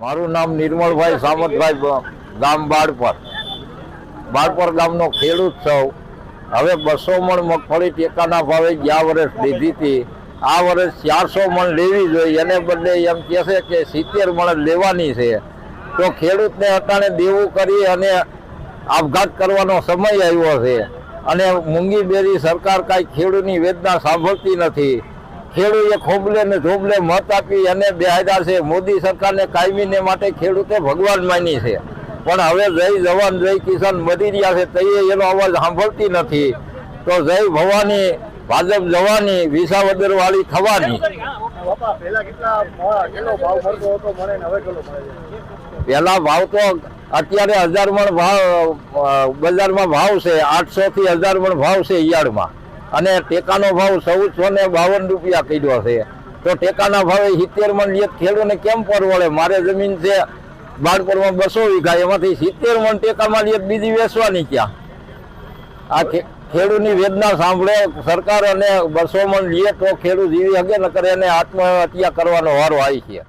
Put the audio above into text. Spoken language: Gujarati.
મારું નામ નિર્મળભાઈ સામતભાઈ, ગામ બાળપર ગામનો ખેડૂત છું. હવે 200 મણ મગફળી ટેકાના ભાવે ગયા વર્ષ લીધી હતી. આ વર્ષ 400 મણ લેવી જોઈએ, એને બદલે એમ કહે છે કે 70 મણ લેવાની છે. તો ખેડૂતને અટાણે દેવું કરી અને આપઘાત કરવાનો સમય આવ્યો છે. અને મૂંગી બેરી સરકાર કાંઈ ખેડૂતની વેદના સાંભળતી નથી. ખેડૂતે ખોબલે ને ધોબલે મત આપી અને બેહાડ્યા છે. મોદી સરકારને કાયમીને માટે ખેડૂતે ભગવાન માની છે, પણ હવે જય જવાન જય કિસાન મરી રહ્યા છે, તઈએ એનો અવાજ સાંભળતી નથી. તો જય ભવાની, ભાજપ જવાની, વિસાવદર વાળી થવાની. પેલા ભાવ તો અત્યારે 1000 મણ ભાવ બજારમાં ભાવ છે, 800 થી 1000 મણ ભાવ છે યાર્ડમાં. અને ટેકાનો ભાવ 1452 રૂપિયા કીધો છે. તો ટેકાના ભાવે 70 મણ લિયત ખેડૂતને કેમ પરવડે? મારે જમીન છે બાળપરમાં 200 વીઘા, એમાંથી 70 મણ ટેકામાં લિયત બીજી વેચવાની ક્યાં? આ ખેડૂતની વેદના સાંભળે સરકાર અને 200 મણ લિયત તો ખેડૂત જીવી શકે ન કરે, એને આત્મહત્યા કરવાનો વારો આવી છે.